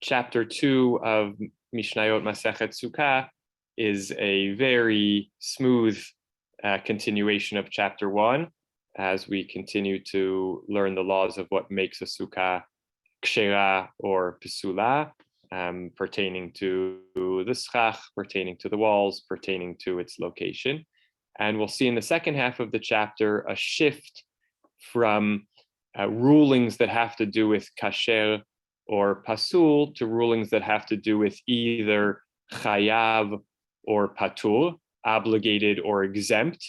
chapter 2 of Mishnayot Masechet Sukkah is a very smooth continuation of chapter 1 as we continue to learn the laws of what makes a sukkah kshera or pesula, pertaining to the schach, pertaining to the walls, pertaining to its location. And we'll see in the second half of the chapter a shift from rulings that have to do with kasher or pasul to rulings that have to do with either chayav or patur, obligated or exempt,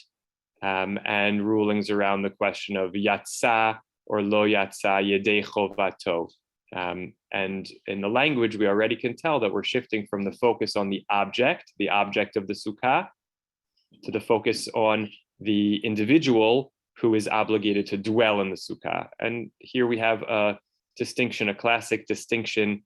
and rulings around the question of yatsa or lo yatsa yedei chovato. And in the language, we already can tell that we're shifting from the focus on the object of the sukkah, to the focus on the individual who is obligated to dwell in the sukkah. And here we have a distinction, a classic distinction,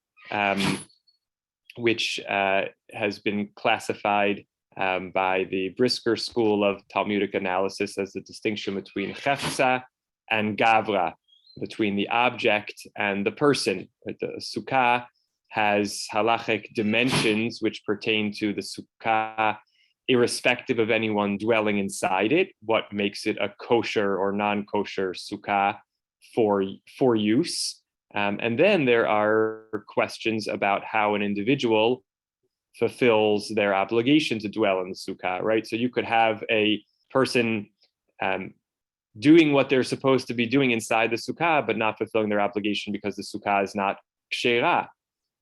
which has been classified by the Brisker school of Talmudic analysis as the distinction between chefza and gavra, between the object and the person. The sukkah has halachic dimensions which pertain to the sukkah, irrespective of anyone dwelling inside it, what makes it a kosher or non-kosher sukkah for use. And then there are questions about how an individual fulfills their obligation to dwell in the sukkah, right? So you could have a person doing what they're supposed to be doing inside the sukkah, but not fulfilling their obligation because the sukkah is not kshera.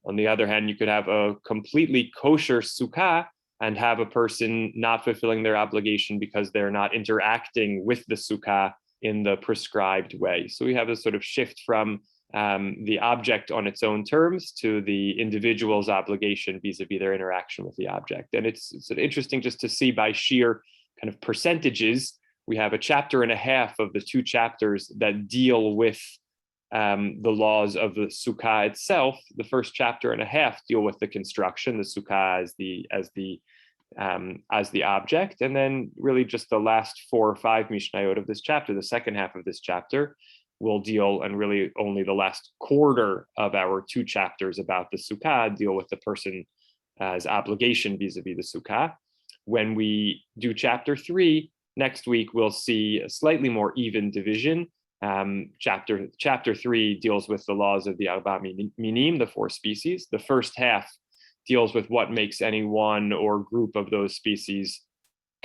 On the other hand, you could have a completely kosher sukkah and have a person not fulfilling their obligation because they're not interacting with the sukkah in the prescribed way. So we have a sort of shift from the object on its own terms to the individual's obligation vis-a-vis their interaction with the object. And it's sort of interesting just to see by sheer kind of percentages. We have a chapter and a half of the 2 chapters that deal with the laws of the sukkah itself. The first chapter and a half deal with the construction, the sukkah as the object, and then really just the last 4 or 5 mishnayot of this chapter, the second half of this chapter, will deal, and really only the last quarter of our 2 chapters about the sukkah deal with the person as obligation vis-a-vis the sukkah. When we do chapter 3 next week, we'll see a slightly more even division. Chapter 3 deals with the laws of the arba minim, the 4 species. The first half deals with what makes any one or group of those species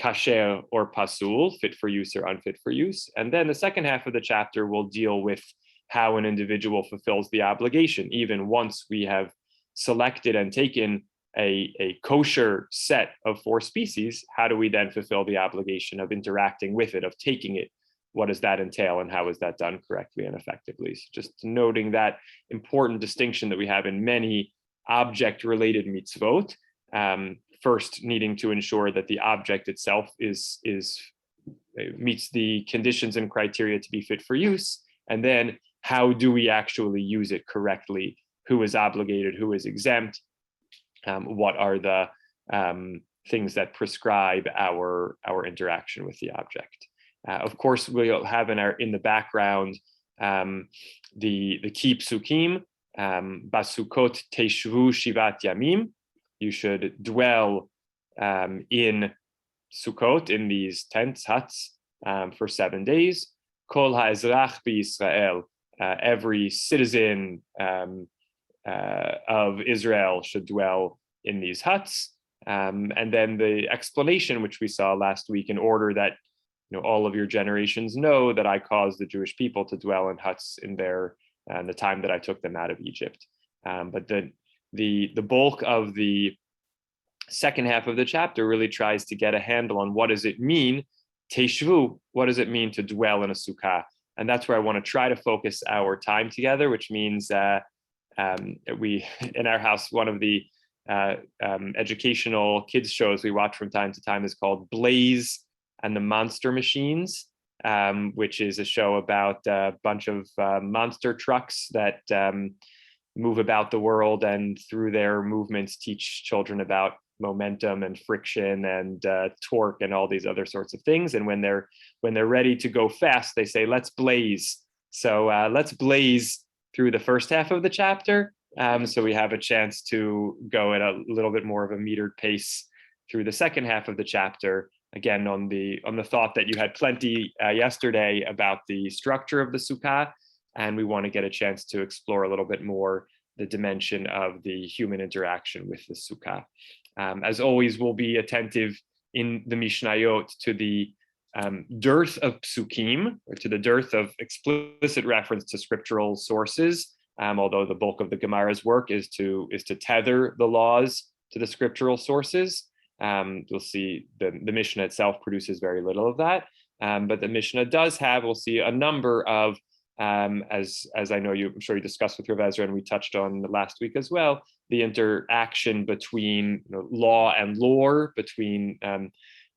kasher or pasul, fit for use or unfit for use. And then the second half of the chapter will deal with how an individual fulfills the obligation. Even once we have selected and taken a kosher set of 4 species, how do we then fulfill the obligation of interacting with it, of taking it? What does that entail, and how is that done correctly and effectively? So just noting that important distinction that we have in many object-related mitzvot, first needing to ensure that the object itself meets the conditions and criteria to be fit for use, and then how do we actually use it correctly? Who is obligated? Who is exempt? What are the things that prescribe our interaction with the object? Of course, we'll have in the background the key psukim. Basukot teshvu shivat yamim. You should dwell in Sukkot, in these tents, huts, for 7 days. Kol ha'ezrach b'Yisrael. Every citizen of Israel should dwell in these huts. And then the explanation, which we saw last week, in order that all of your generations know that I caused the Jewish people to dwell in huts in the time that I took them out of Egypt. But the bulk of the second half of the chapter really tries to get a handle on what does it mean, teshvu, what does it mean to dwell in a sukkah? And that's where I want to try to focus our time together, which means we, in our house, one of the educational kids shows we watch from time to time is called Blaze and the Monster Machines, which is a show about a bunch of monster trucks that move about the world, and through their movements teach children about momentum and friction and torque and all these other sorts of things. And when they're ready to go fast, they say, let's blaze. So let's blaze through the first half of the chapter, So we have a chance to go at a little bit more of a metered pace through the second half of the chapter. Again, on the thought that you had plenty yesterday about the structure of the Sukkah, and we want to get a chance to explore a little bit more the dimension of the human interaction with the Sukkah. As always, we'll be attentive in the Mishnayot to the dearth of psukim, or to the dearth of explicit reference to scriptural sources. Although the bulk of the Gemara's work is to tether the laws to the scriptural sources. You'll see the Mishnah itself produces very little of that, but the Mishnah does have, we'll see, a number of, as I know I'm sure you discussed with Rav Ezra, and we touched on last week as well, the interaction between law and lore, between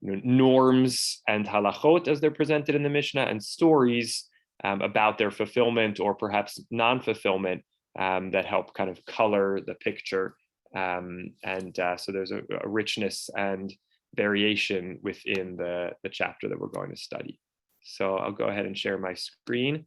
norms and halachot as they're presented in the Mishnah, and stories about their fulfillment or perhaps non-fulfillment that help kind of color the picture. So there's a richness and variation within the chapter that we're going to study. So I'll go ahead and share my screen.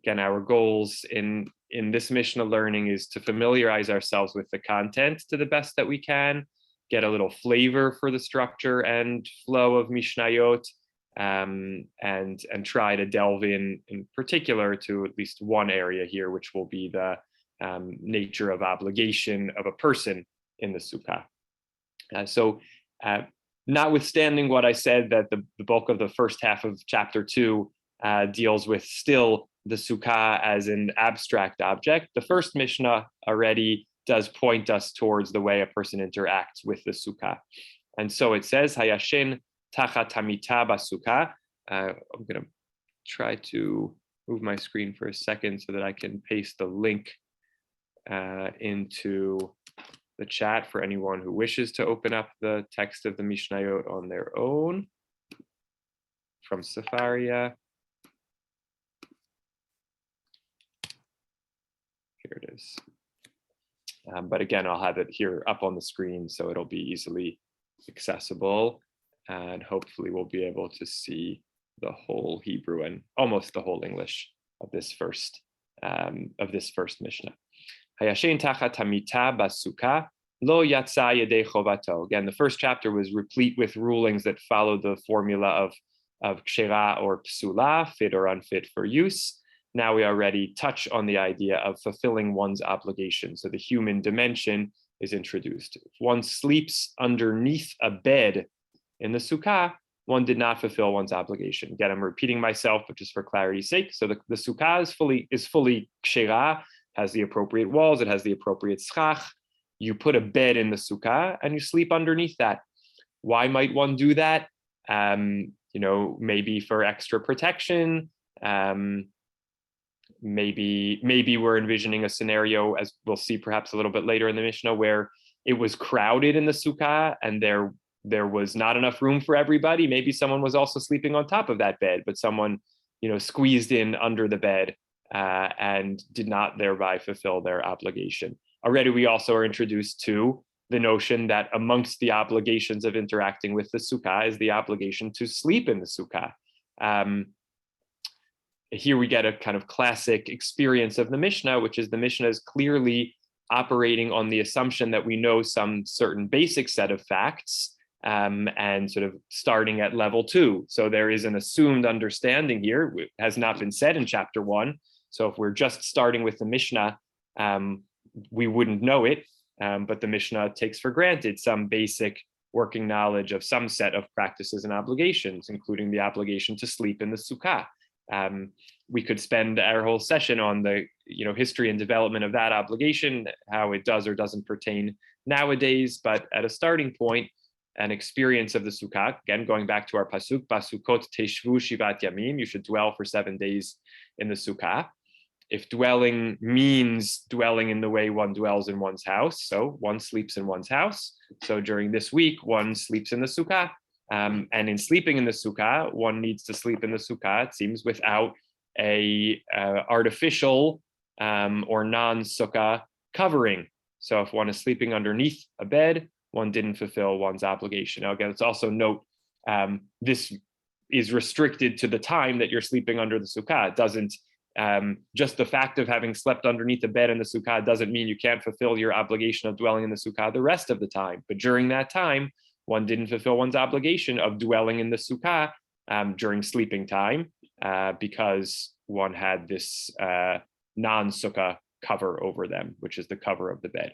Again, our goals in this Mishnah learning is to familiarize ourselves with the content to the best that we can, get a little flavor for the structure and flow of Mishnayot, and try to delve in particular to at least one area here, which will be the nature of obligation of a person in the Sukkah. Notwithstanding what I said, that the bulk of the first half of chapter 2 deals with still the Sukkah as an abstract object, the first Mishnah already does point us towards the way a person interacts with the Sukkah. And so it says, Hayashin tachat hamita basukkah. I'm going to try to move my screen for a second so that I can paste the link into the chat for anyone who wishes to open up the text of the Mishnayot on their own from Sefaria. Here it is. But again, I'll have it here up on the screen so it'll be easily accessible, and hopefully we'll be able to see the whole Hebrew and almost the whole English of this first Mishnah. Hayashin tachat hamita basukkah lo yatsa yedei chovato. Again, the first chapter was replete with rulings that followed the formula of kshera or psula, fit or unfit for use. Now we already touch on the idea of fulfilling one's obligation. So the human dimension is introduced. If one sleeps underneath a bed in the Sukkah, one did not fulfill one's obligation. Again, I'm repeating myself, but just for clarity's sake. So the Sukkah is fully kshera, has the appropriate walls, it has the appropriate schach. You put a bed in the Sukkah and you sleep underneath that. Why might one do that? Maybe for extra protection. Maybe we're envisioning a scenario, as we'll see perhaps a little bit later in the Mishnah, where it was crowded in the Sukkah and there was not enough room for everybody. Maybe someone was also sleeping on top of that bed, but someone squeezed in under the bed and did not thereby fulfill their obligation. Already we also are introduced to the notion that amongst the obligations of interacting with the Sukkah is the obligation to sleep in the Sukkah. Here we get a kind of classic experience of the Mishnah, which is the Mishnah is clearly operating on the assumption that we know some certain basic set of facts, and sort of starting at level 2. So there is an assumed understanding here, it has not been said in chapter 1. So if we're just starting with the Mishnah, we wouldn't know it, but the Mishnah takes for granted some basic working knowledge of some set of practices and obligations, including the obligation to sleep in the Sukkah. We could spend our whole session on the history and development of that obligation, how it does or doesn't pertain nowadays, but at a starting point, an experience of the Sukkah, again, going back to our pasuk, Sukkot teshvu shivat yamim, you should dwell for 7 days in the Sukkah. If dwelling means dwelling in the way one dwells in one's house, so one sleeps in one's house. So during this week, one sleeps in the Sukkah. And in sleeping in the Sukkah, one needs to sleep in the Sukkah, it seems, without a artificial or non-Sukkah covering. So if one is sleeping underneath a bed, one didn't fulfill one's obligation. Now, again, let's also note this is restricted to the time that you're sleeping under the sukkah. It doesn't, just the fact of having slept underneath the bed in the sukkah doesn't mean you can't fulfill your obligation of dwelling in the sukkah the rest of the time. But during that time, one didn't fulfill one's obligation of dwelling in the sukkah during sleeping time because one had this non-sukkah cover over them, which is the cover of the bed.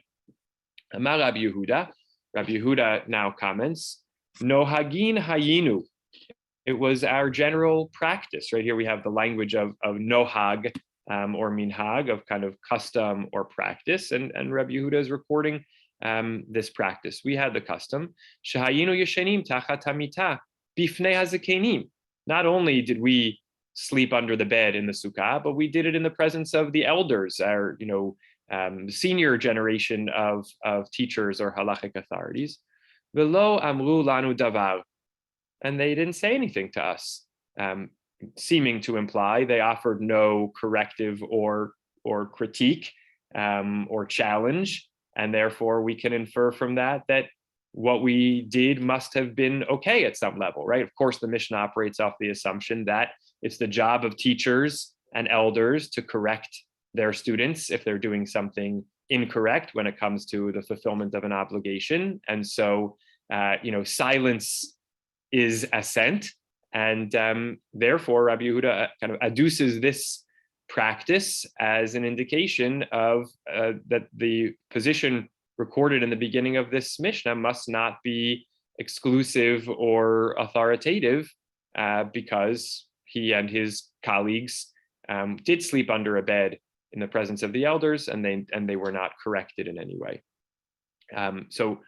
Amar Rabbi Yehuda now comments, Nohagin hayinu. It was our general practice. Right here we have the language of nohag or minhag, of kind of custom or practice. And Rabbi Yehuda is recording this practice. We had the custom. Shehayinu yeshenim tachat hamita bifnei hazakenim. Not only did we sleep under the bed in the sukkah, but we did it in the presence of the elders, our senior generation of teachers or halachic authorities. Velo amru lanu davar. And they didn't say anything to us, seeming to imply they offered no corrective or critique or challenge. And therefore, we can infer from that what we did must have been okay at some level, right? Of course, the Mishnah operates off the assumption that it's the job of teachers and elders to correct their students if they're doing something incorrect when it comes to the fulfillment of an obligation. And so, silence is assent, and therefore Rabbi Yehuda kind of adduces this practice as an indication of that the position recorded in the beginning of this Mishnah must not be exclusive or authoritative, because he and his colleagues did sleep under a bed in the presence of the elders, and they were not corrected in any way. So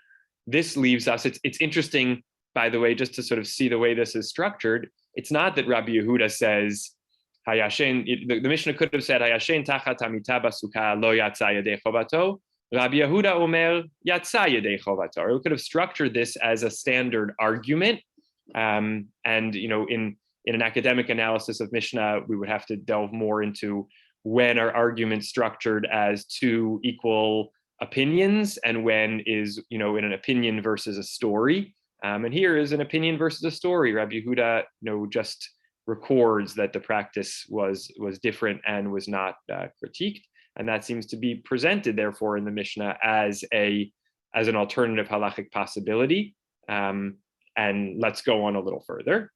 this leaves us. It's interesting, by the way, just to sort of see the way this is structured. It's not that Rabbi Yehuda says, Hayashen, the Mishnah could have said, Hayashen tachat hamita basukah lo yatsa yedei chovato. Rabbi Yehuda omer yatsa yedei chovato. Or we could have structured this as a standard argument. And in an academic analysis of Mishnah, we would have to delve more into when are arguments structured as two equal opinions and when is, in an opinion versus a story. And here is an opinion versus a story. Rabbi Yehuda, just records that the practice was different and was not critiqued, and that seems to be presented, therefore, in the Mishnah as an alternative halachic possibility. And let's go on a little further.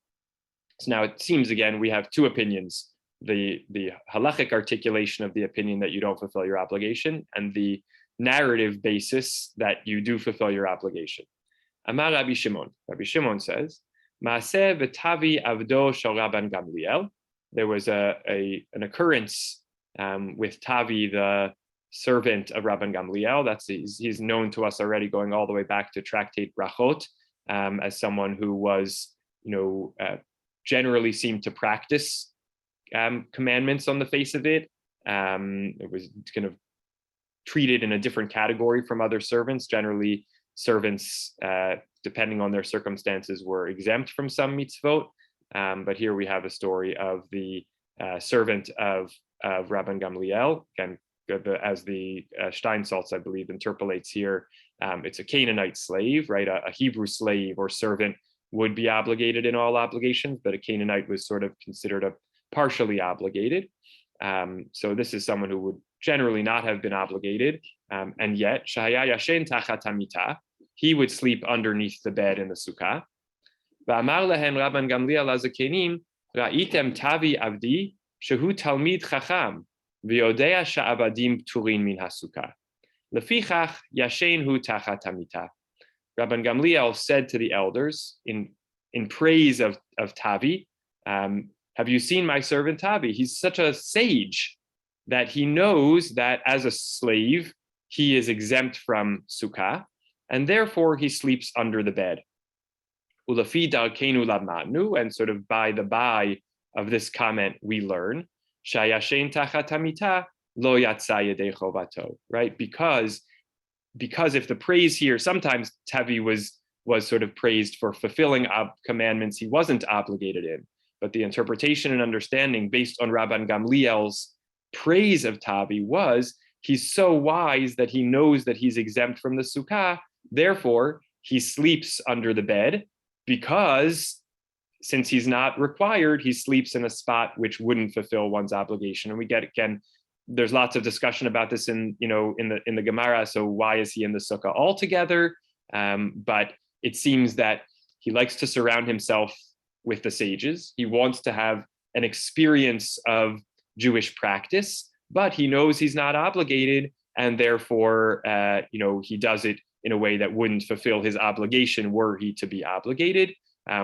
So now it seems again we have two opinions: the halachic articulation of the opinion that you don't fulfill your obligation, and the narrative basis that you do fulfill your obligation. Amar Rabbi Shimon. Rabbi Shimon says, Maaseh v'tavi avdo shel Rabban Gamliel. There was an occurrence with Tavi, the servant of Rabban Gamliel. He's known to us already, going all the way back to Tractate Brachot, as someone who was, generally seemed to practice commandments on the face of it. It was kind of treated in a different category from other servants. Generally, servants, depending on their circumstances, were exempt from some mitzvot. But here we have a story of the servant of Rabban Gamliel. Again, as the Steinsaltz, I believe, interpolates here, it's a Canaanite slave, right? A Hebrew slave or servant would be obligated in all obligations, but a Canaanite was sort of considered a partially obligated. So this is someone who would generally not have been obligated, and yet Shahaya Yashen Tachat Hamita, he would sleep underneath the bed in the sukkah. V'amar lehem Rabban Gamliel hazakenim, ra'item tavi avdi shehu talmid chacham v'yodea sha'abadim pturin min hasukkah lefichach yashen hu tachat hamita. Rabban Gamliel said to the elders in praise of Tavi, have you seen my servant Tavi? He's such a sage that he knows that as a slave, he is exempt from sukkah, and therefore he sleeps under the bed. Ulafi darkenu lamanu, and sort of by the by of this comment, we learn, shayashen tachat hamita lo yatsa yedei chovato, right? Because if the praise here, sometimes Tavi was sort of praised for fulfilling commandments he wasn't obligated in, but the interpretation and understanding based on Rabban Gamliel's praise of Tavi was, he's so wise that he knows that he's exempt from the sukkah, therefore he sleeps under the bed, because since he's not required, he sleeps in a spot which wouldn't fulfill one's obligation. And we get, again, there's lots of discussion about this in the Gemara. So why is he in the Sukkah altogether? But it seems that he likes to surround himself with the sages. He wants to have an experience of Jewish practice, but he knows he's not obligated, and therefore, he does it in a way that wouldn't fulfill his obligation were he to be obligated,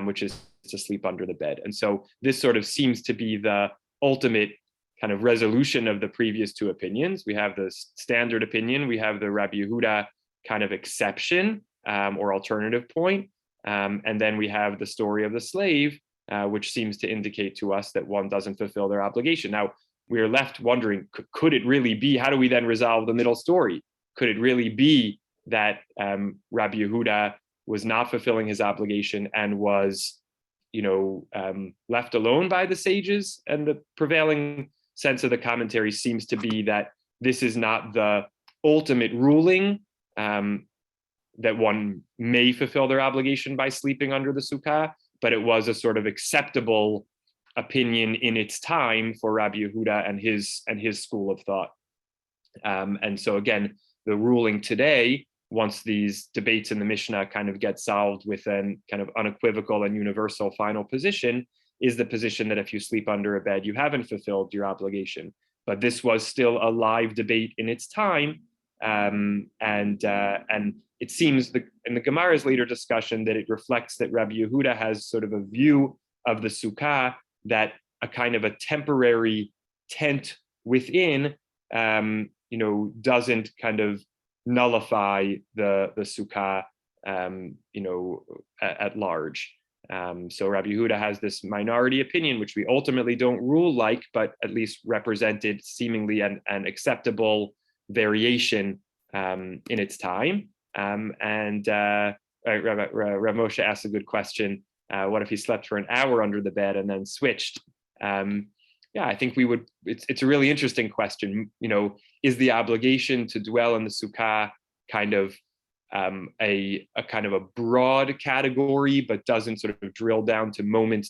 which is to sleep under the bed. And so this sort of seems to be the ultimate kind of resolution of the previous two opinions. We have the standard opinion, we have the Rabbi Yehuda kind of exception or alternative point, and then we have the story of the slave, which seems to indicate to us that one doesn't fulfill their obligation. Now, we are left wondering, could it really be, how do we then resolve the middle story? Could it really be that Rabbi Yehuda was not fulfilling his obligation and was, left alone by the sages? And the prevailing sense of the commentary seems to be that this is not the ultimate ruling, that one may fulfill their obligation by sleeping under the sukkah, but it was a sort of acceptable opinion in its time for Rabbi Yehuda and his school of thought. And so again, the ruling today, once these debates in the Mishnah kind of get solved with an kind of unequivocal and universal final position, is the position that if you sleep under a bed, you haven't fulfilled your obligation. But this was still a live debate in its time. And it seems in the Gemara's later discussion that it reflects that Rabbi Yehuda has sort of a view of the sukkah that a kind of a temporary tent within, doesn't kind of nullify the sukkah, at large. So Rabbi Yehuda has this minority opinion, which we ultimately don't rule like, but at least represented seemingly an acceptable variation in its time. Rav Moshe asked a good question. What if he slept for an hour under the bed and then switched? I think we would. It's a really interesting question. Is the obligation to dwell in the sukkah kind of a kind of a broad category, but doesn't sort of drill down to moment?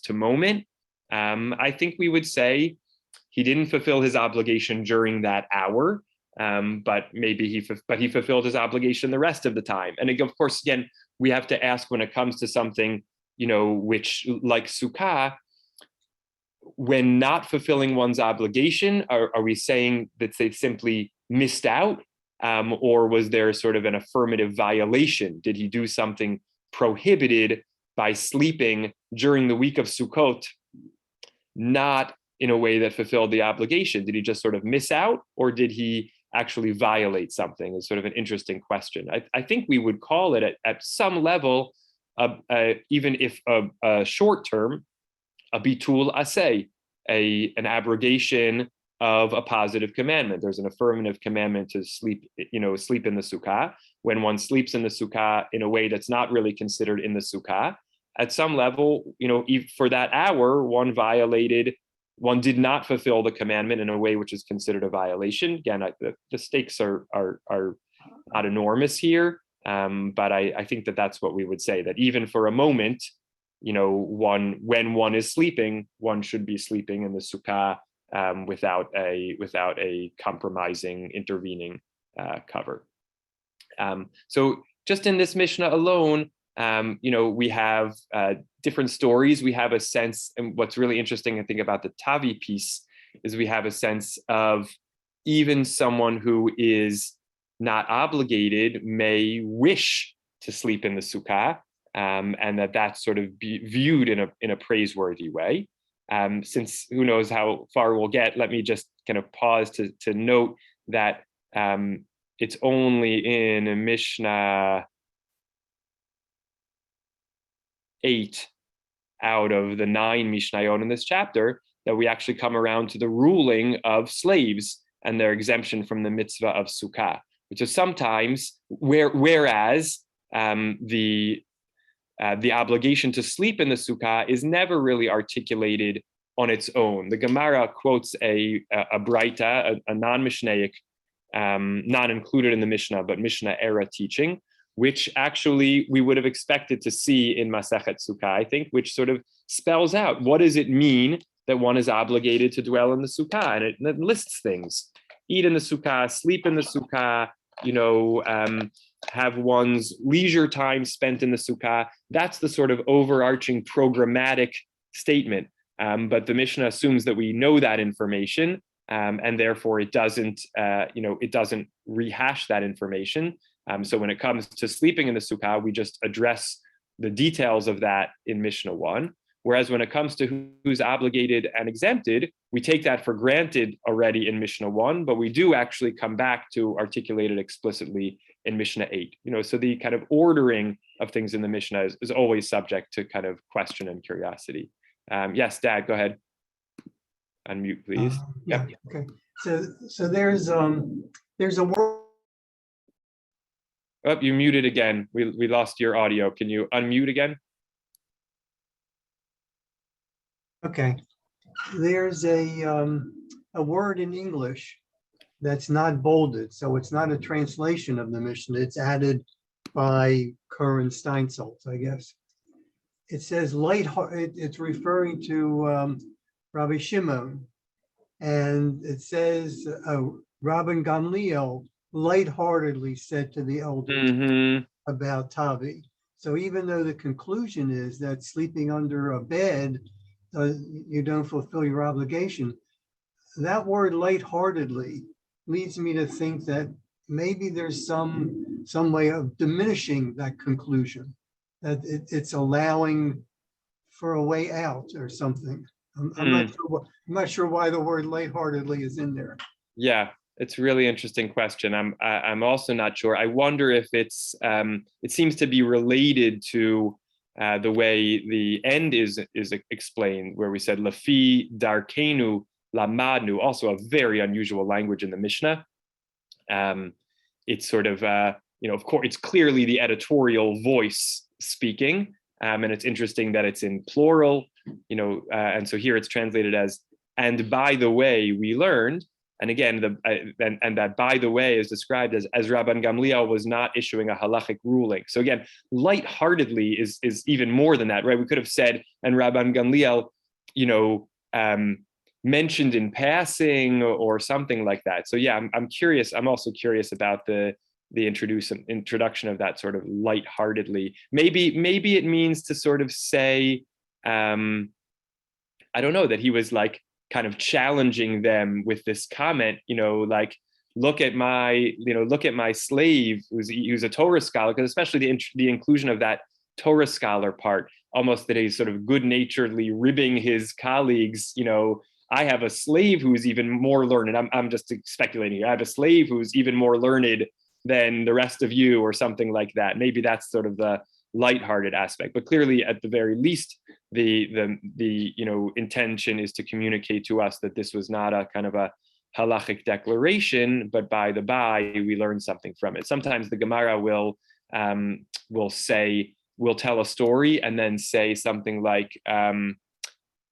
I think we would say he didn't fulfill his obligation during that hour, but maybe he fulfilled his obligation the rest of the time. And of course, again, we have to ask when it comes to something, which like sukkah, when not fulfilling one's obligation, are we saying that they simply missed out? Or was there sort of an affirmative violation? Did he do something prohibited by sleeping during the week of Sukkot, not in a way that fulfilled the obligation? Did he just sort of miss out, or did he actually violate something? Is sort of an interesting question. I think we would call it at some level, even if a short term, a bitul aseh, an abrogation of a positive commandment. There's an affirmative commandment to sleep in the sukkah. When one sleeps in the sukkah in a way that's not really considered in the sukkah, at some level, for that hour, one did not fulfill the commandment in a way which is considered a violation. Again, the stakes are not enormous here, but I think that's what we would say, that even for a moment, when one is sleeping, one should be sleeping in the sukkah without a compromising, intervening cover. So just in this Mishnah alone, we have different stories. We have a sense, and what's really interesting, I think, about the Tavi piece is we have a sense of even someone who is not obligated may wish to sleep in the sukkah, and that's sort of viewed in a praiseworthy way. Since who knows how far we'll get, let me just kind of pause to note that it's only in Mishnah 8 out of the 9 Mishnayot in this chapter that we actually come around to the ruling of slaves and their exemption from the mitzvah of sukkah, which is sometimes whereas the obligation to sleep in the sukkah is never really articulated on its own. The Gemara quotes a braita, a non-Mishnaic, not included in the Mishnah, but Mishnah era teaching, which actually we would have expected to see in Masechet Sukkah, I think, which sort of spells out what does it mean that one is obligated to dwell in the sukkah, and it lists things: eat in the sukkah, sleep in the sukkah, have one's leisure time spent in the sukkah. That's the sort of overarching programmatic statement. But the Mishnah assumes that we know that information, and therefore it doesn't rehash that information. So when it comes to sleeping in the sukkah, we just address the details of that in Mishnah 1. Whereas when it comes to who's obligated and exempted, we take that for granted already in Mishnah 1, but we do actually come back to articulate it explicitly in Mishnah 8. So the kind of ordering of things in the Mishnah is always subject to kind of question and curiosity. Yes, Dad, go ahead. Unmute, please. Yeah. Okay. So there's a word. Oh, you muted again. We lost your audio. Can you unmute again? Okay. There's a word in English that's not bolded, so it's not a translation of the Mishnah. It's added by Curran Steinsaltz, I guess. It says lighthearted. It's referring to Rabbi Shimon, and it says Rabban Gamliel lightheartedly said to the elders about Tavi. So even though the conclusion is that sleeping under a bed, you don't fulfill your obligation, that word lightheartedly leads me to think that maybe there's some way of diminishing that conclusion, that it's allowing for a way out or something. I'm not sure why the word lightheartedly is in there. Yeah, it's a really interesting question. I'm also not sure. I wonder if it's it seems to be related to the way the end is explained, where we said Lafi Darkenu Lamadnu, also a very unusual language in the Mishnah. It's sort of of course, it's clearly the editorial voice speaking, and it's interesting that it's in plural, and so here it's translated as "and by the way we learned." And again, and that by the way is described as Rabban Gamliel was not issuing a halachic ruling. So again, lightheartedly is even more than that, right? We could have said, and Rabban Gamliel, mentioned in passing or something like that. So yeah, I'm curious. I'm also curious about the introduction of that sort of lightheartedly. Maybe it means to sort of say, I don't know, that he was like kind of challenging them with this comment, like, look at my slave who's a Torah scholar, because especially the inclusion of that Torah scholar part, almost that he's sort of good-naturedly ribbing his colleagues, I have a slave who's even more learned. I'm just speculating here. I have a slave who's even more learned than the rest of you, or something like that. Maybe that's sort of the lighthearted aspect, but clearly at the very least, the intention is to communicate to us that this was not a kind of a halachic declaration, but by the by, we learned something from it. Sometimes the Gemara will tell a story and then say something like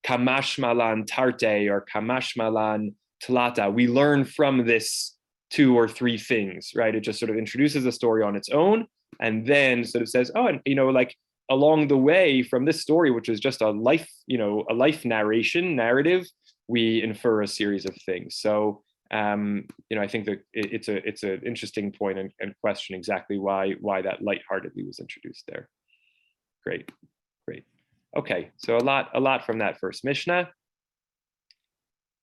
kamash malan tarte or kamash malan tlata. We learn from this 2 or 3 things, right? It just sort of introduces the story on its own, and then sort of says, oh, and like along the way from this story, which is just a life narrative, we infer a series of things. So I think that it's an interesting point and question exactly why that lightheartedly was introduced there. Great. Okay, so a lot from that first Mishnah.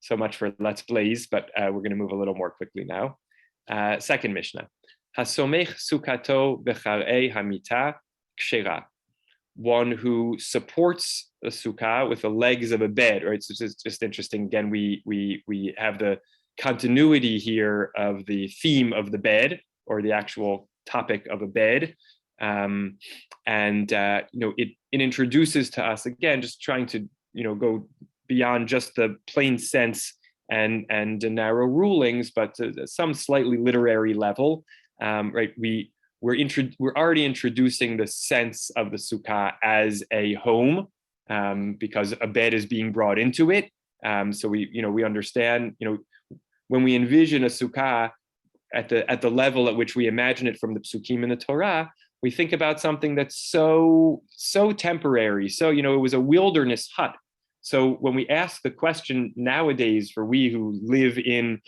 So much for Let's Blaze, but we're going to move a little more quickly now. Second Mishnah. Hasomech sukato becharei hamita kshera. One who supports a sukkah with the legs of a bed, right? So it's just interesting. Again, we have the continuity here of the theme of the bed, or the actual topic of a bed. It introduces to us, again, just trying to go beyond just the plain sense and the narrow rulings, but to some slightly literary level, right? We're already introducing the sense of the sukkah as a home, because a bed is being brought into it. So we understand, when we envision a sukkah at the level at which we imagine it from the psukim in the Torah, we think about something that's so temporary. So, it was a wilderness hut. So when we ask the question nowadays, for we who live in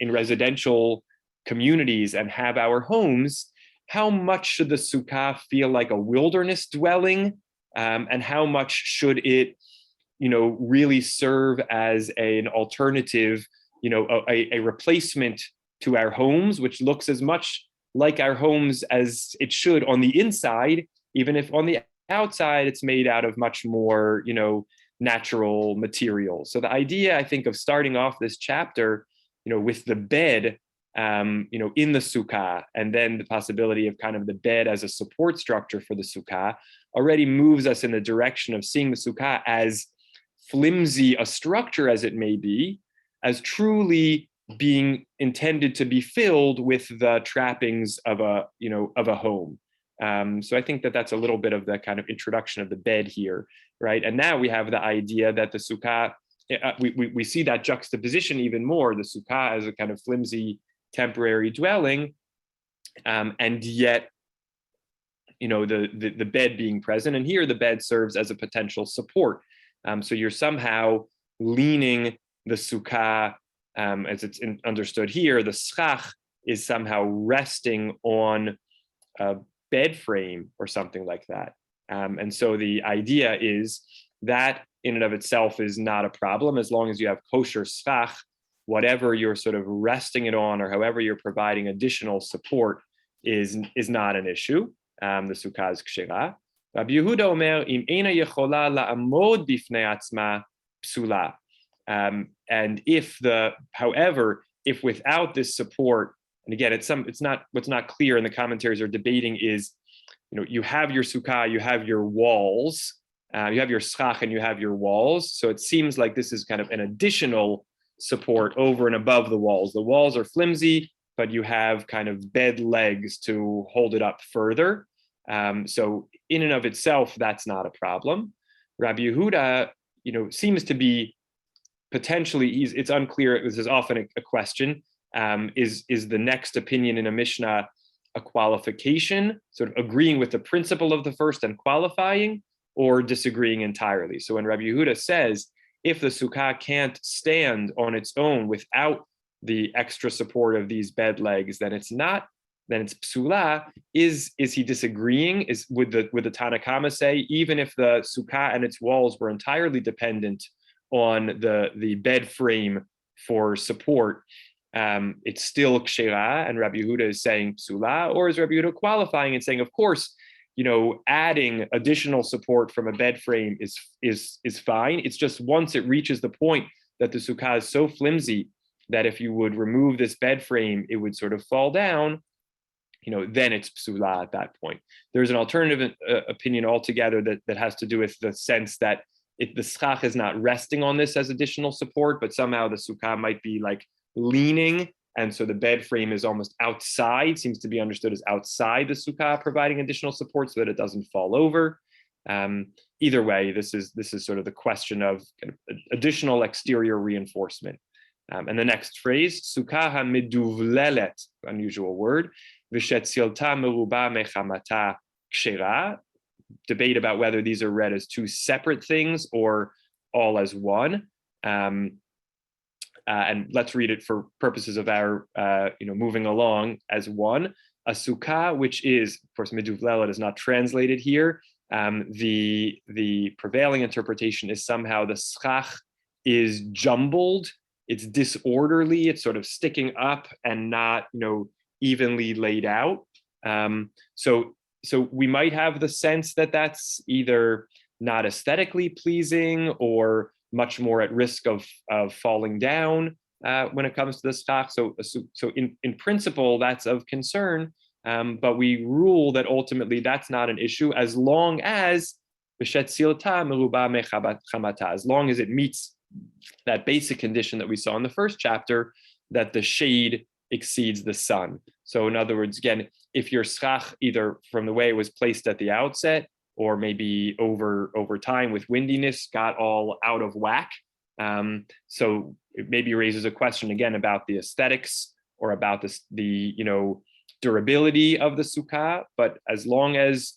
residential communities and have our homes, how much should the sukkah feel like a wilderness dwelling? And how much should it, really serve as an alternative, a replacement to our homes, which looks as much like our homes as it should on the inside, even if on the outside it's made out of much more, natural materials. So the idea, I think, of starting off this chapter, with the bed, in the sukkah, and then the possibility of kind of the bed as a support structure for the sukkah, already moves us in the direction of seeing the sukkah, as flimsy a structure as it may be, as truly being intended to be filled with the trappings of a home. So I think that that's a little bit of the kind of introduction of the bed here, right? And now we have the idea that the sukkah, we see that juxtaposition even more, the sukkah as a kind of flimsy temporary dwelling, and yet, the bed being present. And here the bed serves as a potential support. So you're somehow leaning the sukkah, as it's understood here, the schach is somehow resting on a bed frame or something like that. And so the idea is that in and of itself is not a problem, as long as you have kosher schach, whatever you're sort of resting it on, or however you're providing additional support is not an issue. The sukkah is kshera. Rabbi Yehuda omer, im eina yechola la'amod bifnei atzma psula. And however, if without this support, and again, it's not what's not clear in the commentaries or debating is, you have your sukkah, you have your walls, you have your schach, and you have your walls. So it seems like this is kind of an additional support over and above the walls. The walls are flimsy, but you have kind of bed legs to hold it up further. So in and of itself, that's not a problem. Rabbi Yehuda, seems to be potentially, it's unclear, this is often a question, is the next opinion in a Mishnah a qualification, sort of agreeing with the principle of the first and qualifying, or disagreeing entirely? So when Rabbi Yehuda says, if the sukkah can't stand on its own without the extra support of these bed legs, then it's psula. Is he disagreeing? Would the Tanakama say, even if the sukkah and its walls were entirely dependent on the bed frame for support, it's still kshera, and Rabbi Yehuda is saying psula? Or is Rabbi Yehuda qualifying and saying, of course, adding additional support from a bed frame is fine. It's just once it reaches the point that the sukkah is so flimsy that if you would remove this bed frame, it would sort of fall down, then it's psula at that point. There's an alternative opinion altogether that has to do with the sense that the schach is not resting on this as additional support, but somehow the sukkah might be like leaning, and so the bed frame is almost outside, seems to be understood as outside the sukkah, providing additional support so that it doesn't fall over. Either way, this is sort of the question of kind of additional exterior reinforcement. And the next phrase, sukkah meduvlelet, unusual word, v'shetzilta meruba mechamata kshera. Debate about whether these are read as two separate things or all as one. And let's read it for purposes of our, moving along as one. A sukkah, which is, of course, meduvlelet is not translated here. The prevailing interpretation is somehow the schach is jumbled, it's disorderly, it's sort of sticking up and not, evenly laid out. So we might have the sense that that's either not aesthetically pleasing or much more at risk of falling down when it comes to the schach. So in principle, that's of concern, but we rule that ultimately that's not an issue as long as as long as it meets that basic condition that we saw in the first chapter, that the shade exceeds the sun. So in other words, again, if your schach, either from the way it was placed at the outset or maybe over time with windiness, got all out of whack, so it maybe raises a question again about the aesthetics or about the durability of the sukkah, but as long as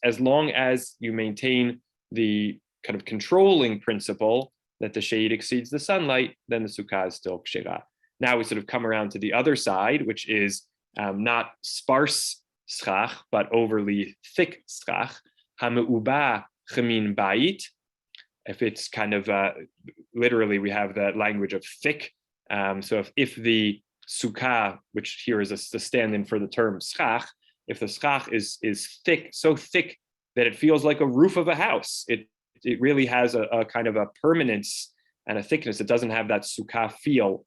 you maintain the kind of controlling principle that the shade exceeds the sunlight, then the sukkah is still kshera. Now we sort of come around to the other side, which is not sparse schach, but overly thick schach. Hame'uba chemin bait. If it's kind of literally, we have the language of thick. So if the sukkah, which here is the stand-in for the term schach, if the schach is thick, so thick that it feels like a roof of a house, it really has a kind of a permanence and a thickness. It doesn't have that sukkah feel,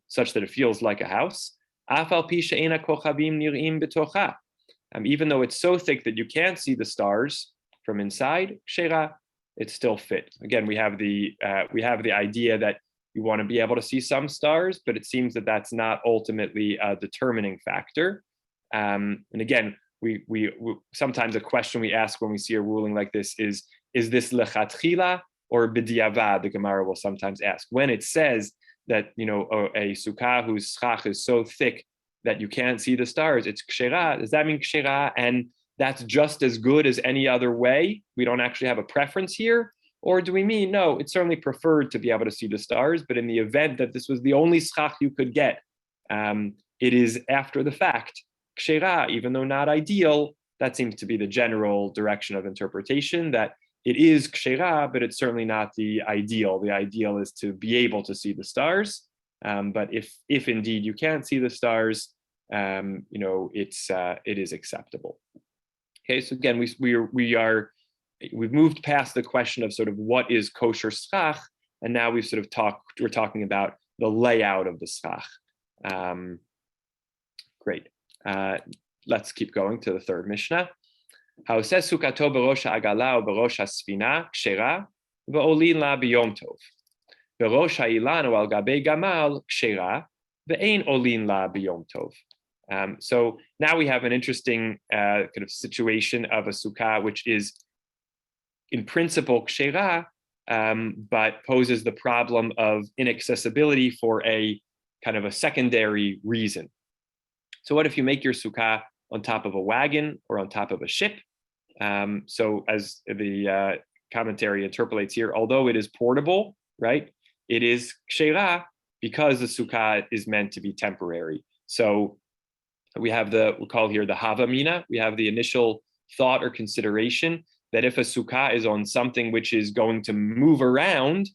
such that it feels like a house. Even though it's so thick that you can't see the stars from inside, kshera, it's still fit. Again, we have the idea that you want to be able to see some stars, but it seems that that's not ultimately a determining factor. And again, we sometimes a question we ask when we see a ruling like this is this lechatchila or b'diavad? The Gemara will sometimes ask when it says that a sukkah whose schach is so thick that you can't see the stars, it's kshera. Does that mean kshera and that's just as good as any other way? We don't actually have a preference here? Or do we mean, no, it's certainly preferred to be able to see the stars, but in the event that this was the only schach you could get, it is after the fact, kshera, even though not ideal. That seems to be the general direction of interpretation, that it is kshera, but it's certainly not the ideal. The ideal is to be able to see the stars. But if indeed you can't see the stars, it is acceptable. Okay, so again, we've moved past the question of sort of what is kosher schach, and now we're talking about the layout of the schach. Great. Let's keep going to the third Mishnah. Haoseh sukkato b'rosh ha'agala or b'rosh ha'sfina kshera v'olin la b'yom tov. B'rosh ha'ilan or al gabei gamal kshera v'ein olin la b'yom tov. So now we have an interesting kind of situation of a sukkah, which is in principle kshera, but poses the problem of inaccessibility for a kind of a secondary reason. So what if you make your sukkah on top of a wagon or on top of a ship? So as the commentary interpolates here, although it is portable, right, it is kshera because the sukkah is meant to be temporary. So we have we call here the havamina. We have the initial thought or consideration that if a sukkah is on something which is going to move around,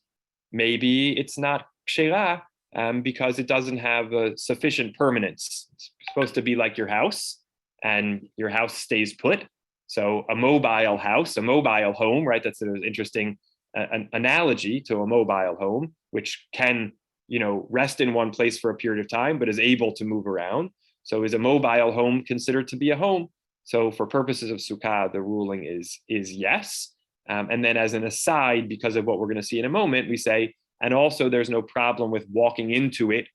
maybe it's not kshera because it doesn't have a sufficient permanence. It's supposed to be like your house, and your house stays put. So a mobile house, a mobile home, right? That's an interesting analogy to a mobile home, which can, rest in one place for a period of time, but is able to move around. So is a mobile home considered to be a home? So for purposes of sukkah, the ruling is yes. And then as an aside, because of what we're going to see in a moment, we say, and also there's no problem with walking into it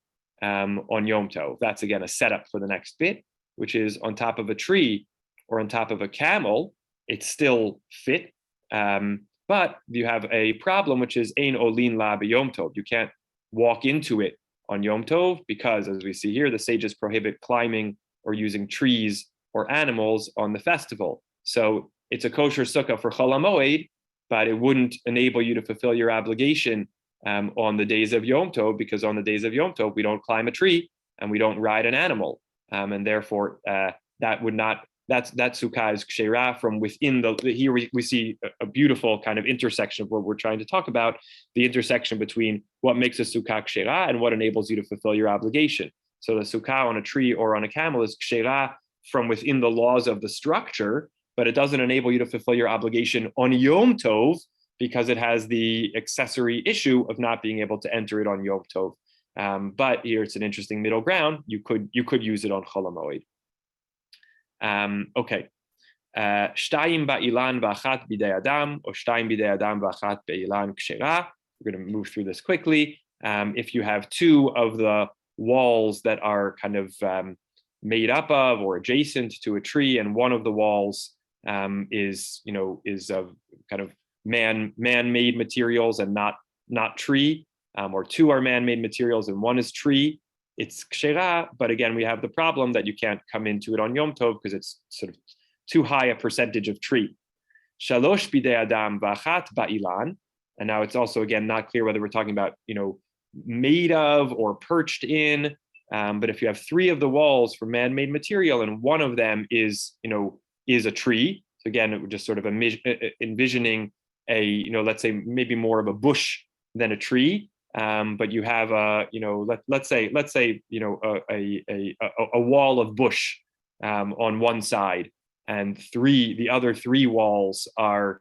on Yom Tov. That's again a setup for the next bit, which is on top of a tree or on top of a camel, it's still fit. But you have a problem, which is ein olin la b'Yom Tov. You can't walk into it on Yom Tov because, as we see here, the sages prohibit climbing or using trees or animals on the festival. So it's a kosher sukkah for Chol HaMoed, but it wouldn't enable you to fulfill your obligation on the days of Yom Tov, because on the days of Yom Tov, we don't climb a tree and we don't ride an animal. And therefore, that sukkah is kshera from within here we see a beautiful kind of intersection of what we're trying to talk about, the intersection between what makes a sukkah kshera and what enables you to fulfill your obligation. So the sukkah on a tree or on a camel is kshera from within the laws of the structure, but it doesn't enable you to fulfill your obligation on Yom Tov because it has the accessory issue of not being able to enter it on Yom Tov. But here it's an interesting middle ground. You could use it on Chol HaMoed. Okay. Shtayim ba'ilan v'achat bidei adam, or shtayim bidei adam v'achat ba'ilan kshera. We're going to move through this quickly. If you have two of the walls that are kind of made up of or adjacent to a tree, and one of the walls is of kind of man-made materials and not tree, or two are man-made materials and one is tree, it's kshera, but again, we have the problem that you can't come into it on Yom Tov because it's sort of too high a percentage of tree. Shalosh bidei adam v'achat ba'ilan, and now it's also again not clear whether we're talking about made of or perched in. But if you have 3 of the walls for man-made material and one of them is a tree, so again, it would just sort of envisioning a let's say maybe more of a bush than a tree. But you have let's say a wall of bush on one side, and the other 3 walls are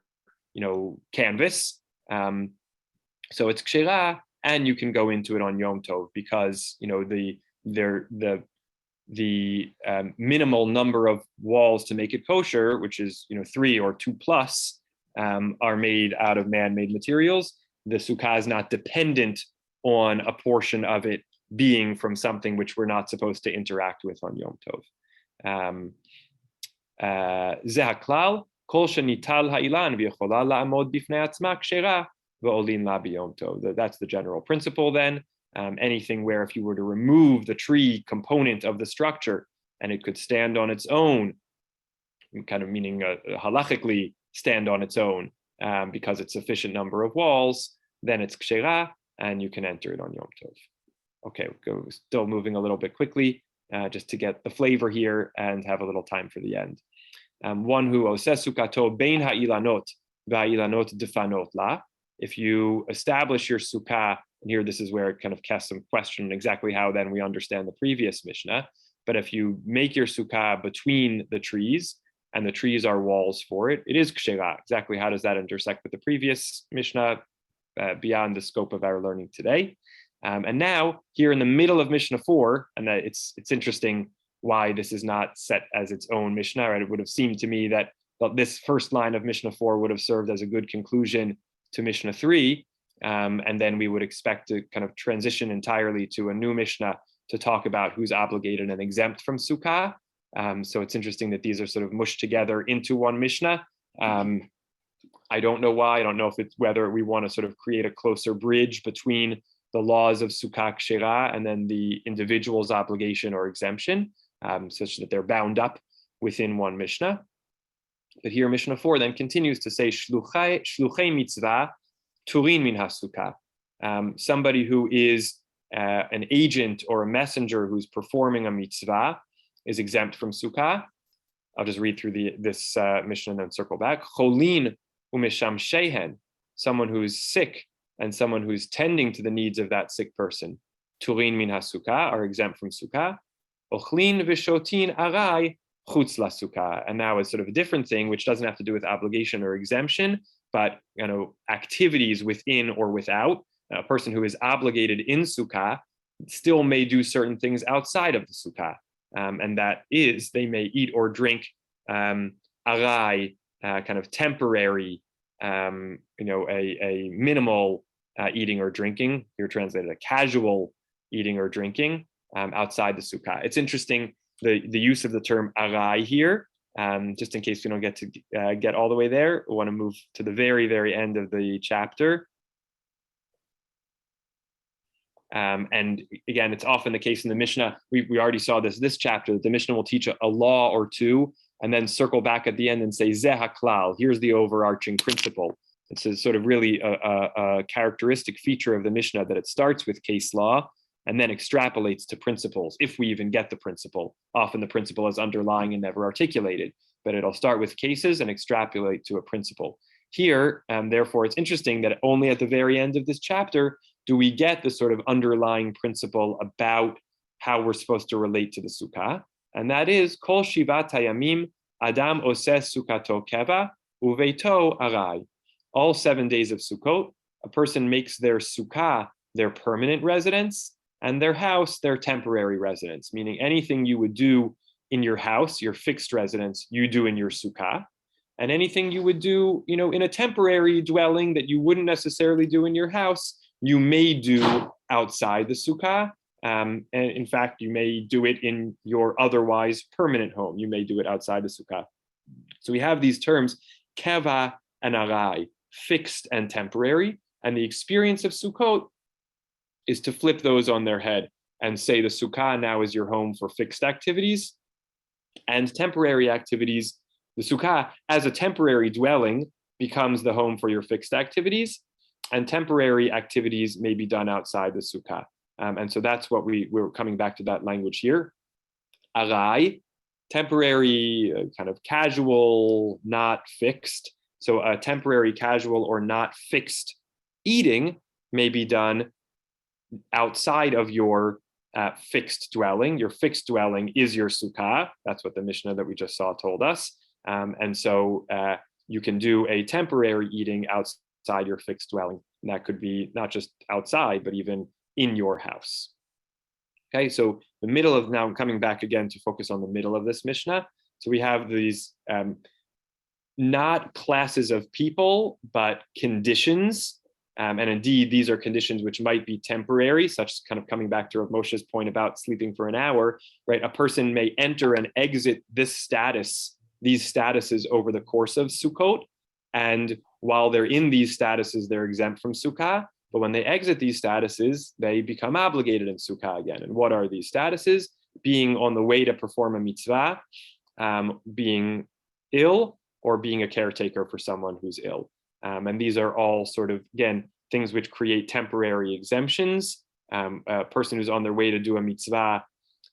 canvas. So it's kshera, and you can go into it on Yom Tov because the minimal number of walls to make it kosher, which is 3 or 2 plus, are made out of man-made materials. The sukkah is not dependent on a portion of it being from something which we're not supposed to interact with on Yom Tov. Ze haklal, kol shenital ha'ilan v'yechola la'amod bifnei atzma kshera v'olin la b'yom tov. That's the general principle then. Anything where if you were to remove the tree component of the structure and it could stand on its own, kind of meaning halachically stand on its own because it's sufficient number of walls, then it's kshera and you can enter it on Yom Tov. Okay, still moving a little bit quickly just to get the flavor here and have a little time for the end. One who oseh sukkato bein ha'ilanot v'ha'ilanot defanot la. If you establish your sukkah, and here this is where it kind of casts some question exactly how then we understand the previous Mishnah. But if you make your sukkah between the trees, and the trees are walls for it, it is kshera. Exactly how does that intersect with the previous Mishnah beyond the scope of our learning today? And now here in the middle of Mishnah 4, and it's interesting why this is not set as its own Mishnah. Right? It would have seemed to me that this first line of Mishnah 4 would have served as a good conclusion to Mishnah 3, and then we would expect to kind of transition entirely to a new Mishnah to talk about who's obligated and exempt from Sukkah. So it's interesting that these are sort of mushed together into one Mishnah. I don't know why. I don't know if it's whether we want to sort of create a closer bridge between the laws of Sukkah Kshera and then the individual's obligation or exemption, such that they're bound up within one Mishnah. But here Mishnah 4 then continues to say, Shluchei mitzvah turin min ha-sukkah. Somebody who is an agent or a messenger who's performing a mitzvah is exempt from Sukkah. I'll just read through this Mishnah and then circle back. Cholin umesham shehen, someone who's sick and someone who's tending to the needs of that sick person, turin min ha-sukkah, are exempt from Sukkah. Ochlin v'shotin arai chutz la sukkah. And now it's sort of a different thing, which doesn't have to do with obligation or exemption, but activities within or without. A person who is obligated in Sukkah still may do certain things outside of the Sukkah. And that is, they may eat or drink arai, kind of temporary, a minimal eating or drinking. Here translated a casual eating or drinking outside the Sukkah. It's interesting the use of the term arai here, just in case we don't get to get all the way there. We want to move to the very, very end of the chapter. And again, it's often the case in the Mishnah. We already saw this chapter, that the Mishnah will teach a law or two, and then circle back at the end and say, Zeh haklal, here's the overarching principle. It's a sort of really a characteristic feature of the Mishnah that it starts with case law and then extrapolates to principles, if we even get the principle. Often the principle is underlying and never articulated, but it'll start with cases and extrapolate to a principle. Here, therefore, it's interesting that only at the very end of this chapter do we get the sort of underlying principle about how we're supposed to relate to the Sukkah, and that is, Kol Shivat Hayamim Adam Oseh Sukkato Keva Uveito Arai. All 7 days of Sukkot, a person makes their Sukkah their permanent residence, and their house their temporary residence, meaning anything you would do in your house, your fixed residence, you do in your Sukkah. And anything you would do, in a temporary dwelling that you wouldn't necessarily do in your house, you may do outside the Sukkah. And in fact, you may do it in your otherwise permanent home. You may do it outside the Sukkah. So we have these terms, keva and arai, fixed and temporary. And the experience of Sukkot is to flip those on their head and say the sukkah now is your home for fixed activities and temporary activities. The sukkah as a temporary dwelling becomes the home for your fixed activities, and temporary activities may be done outside the sukkah. And so that's what we're coming back to that language here. Arai, temporary, kind of casual, not fixed. So a temporary, casual, or not fixed eating may be done outside of your fixed dwelling. Your fixed dwelling is your sukkah. That's what the Mishnah that we just saw told us. And so you can do a temporary eating outside your fixed dwelling. And that could be not just outside, but even in your house. Okay, so the middle of, now I'm coming back again to focus on the middle of this Mishnah. So we have these not classes of people, but conditions. And indeed, these are conditions which might be temporary, such kind of coming back to Rav Moshe's point about sleeping for an hour, right? A person may enter and exit this status, these statuses over the course of Sukkot. And while they're in these statuses, they're exempt from Sukkah. But when they exit these statuses, they become obligated in Sukkah again. And what are these statuses? Being on the way to perform a mitzvah, being ill, or being a caretaker for someone who's ill. And these are all sort of, again, things which create temporary exemptions. A person who's on their way to do a mitzvah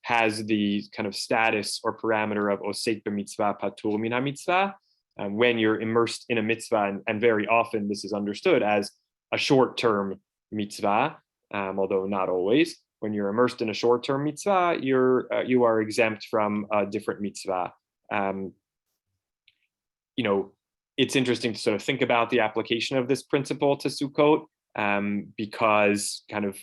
has the kind of status or parameter of osek b'mitzvah patur min ha-mitzvah. When you're immersed in a mitzvah, and very often this is understood as a short-term mitzvah, although not always. When you're immersed in a short-term mitzvah, you are exempt from a different mitzvah. It's interesting to sort of think about the application of this principle to Sukkot, because kind of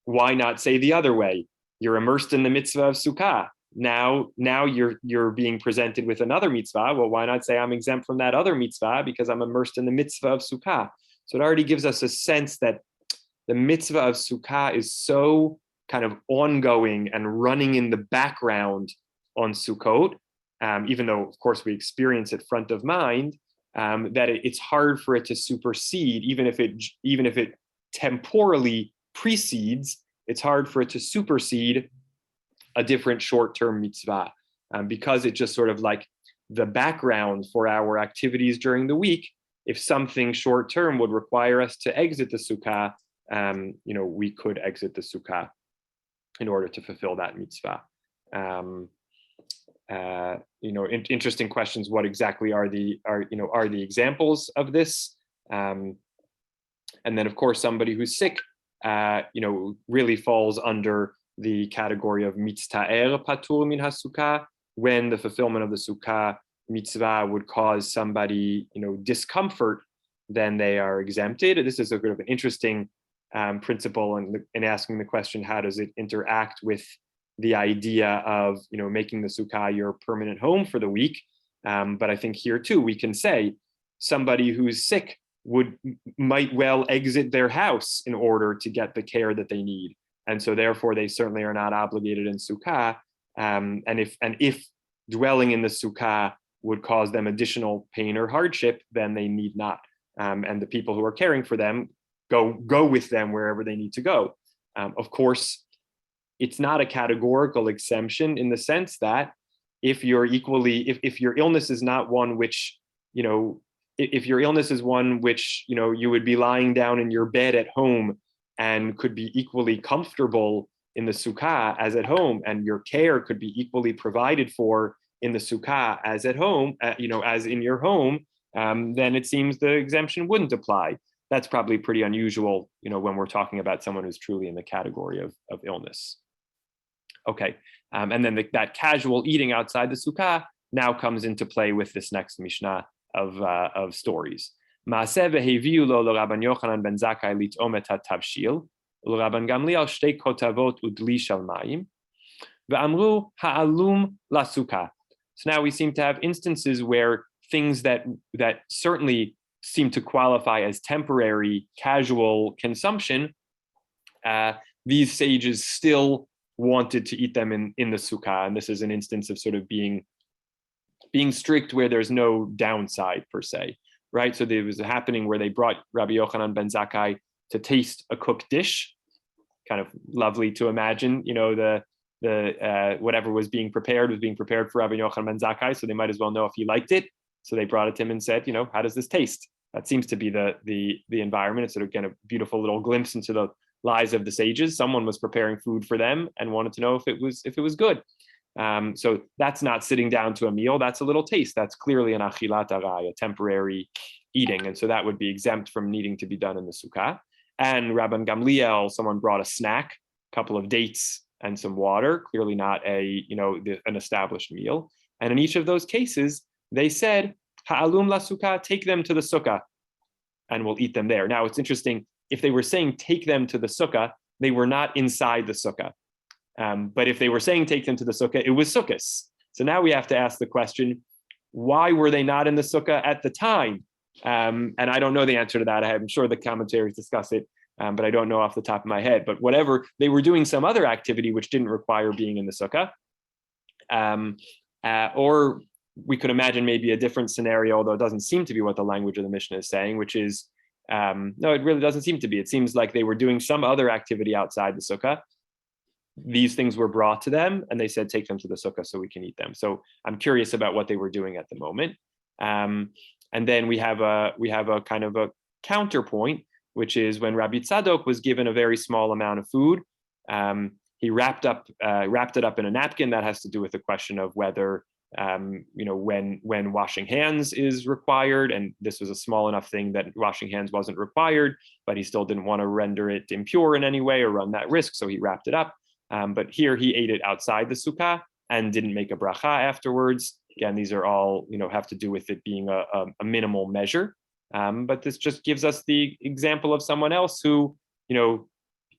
why not say the other way? You're immersed in the mitzvah of Sukkah. Now you're being presented with another mitzvah. Well, why not say I'm exempt from that other mitzvah because I'm immersed in the mitzvah of Sukkah? So it already gives us a sense that the mitzvah of Sukkah is so kind of ongoing and running in the background on Sukkot, even though, of course, we experience it front of mind, that it's hard for it to supersede, even if it temporally precedes, it's hard for it to supersede a different short-term mitzvah, because it's just sort of like the background for our activities during the week. If something short-term would require us to exit the sukkah, we could exit the sukkah in order to fulfill that mitzvah. Interesting questions. What exactly are the examples of this? And then, of course, somebody who's sick, really falls under the category of mitztaer patur min ha-sukkah, when the fulfillment of the sukkah mitzvah would cause somebody, discomfort, then they are exempted. This is a bit of an interesting principle in asking the question, how does it interact with the idea of, making the sukkah your permanent home for the week? But I think here too, we can say somebody who's sick might well exit their house in order to get the care that they need. And so therefore they certainly are not obligated in sukkah. And if dwelling in the sukkah would cause them additional pain or hardship, then they need not. And the people who are caring for them go with them wherever they need to go. Of course, it's not a categorical exemption in the sense that if your illness is not one which, if your illness is one which, you would be lying down in your bed at home and could be equally comfortable in the sukkah as at home, and your care could be equally provided for in the sukkah as at home, as in your home, then it seems the exemption wouldn't apply. That's probably pretty unusual, when we're talking about someone who's truly in the category of illness. Okay, and then that casual eating outside the sukkah now comes into play with this next Mishnah of stories. Maaseh veheviu lo l'Rabban Yochanan ben Zakkai lit'om et ha'tavshil, u'Rabban Gamliel shtei kotavot u'dli shel mayim, ve'amru ha'alum la'sukkah. So now we seem to have instances where things that certainly seem to qualify as temporary, casual consumption, these sages still wanted to eat them in the sukkah. And this is an instance of sort of being strict where there's no downside per se, right? So there was a happening where they brought Rabbi Yochanan ben Zakkai to taste a cooked dish. kind of lovely to imagine, the whatever was being prepared for Rabbi Yochanan ben Zakkai, so they might as well know if he liked it. So they brought it to him and said, how does this taste? That seems to be the environment. It's sort of, again, a beautiful little glimpse into the lives of the sages. Someone was preparing food for them and wanted to know if it was good. So that's not sitting down to a meal. That's a little taste. That's clearly an achilat arai, a temporary eating, and so that would be exempt from needing to be done in the sukkah. And Rabban Gamliel, someone brought a snack, a couple of dates and some water. Clearly not an established meal. And in each of those cases, they said, Ha'alum la sukkah, take them to the sukkah, and we'll eat them there. Now, it's interesting, if they were saying take them to the sukkah, they were not inside the sukkah. But if they were saying take them to the sukkah, it was sukkahs. So now we have to ask the question, why were they not in the sukkah at the time? And I don't know the answer to that. I'm sure the commentaries discuss it, but I don't know off the top of my head. But whatever, they were doing some other activity which didn't require being in the sukkah. Or we could imagine maybe a different scenario, although it doesn't seem to be what the language of the Mishnah is saying, which is, no, it really doesn't seem to be. It seems like they were doing some other activity outside the sukkah. These things were brought to them and they said, take them to the sukkah so we can eat them. So I'm curious about what they were doing at the moment. And then we have a kind of a counterpoint, which is when Rabbi Tzadok was given a very small amount of food, he wrapped it up in a napkin. That has to do with the question of whether when washing hands is required, and this was a small enough thing that washing hands wasn't required, but he still didn't want to render it impure in any way or run that risk, so he wrapped it up. But here he ate it outside the sukkah and didn't make a bracha afterwards. Again, these are all have to do with it being a minimal measure. But this just gives us the example of someone else who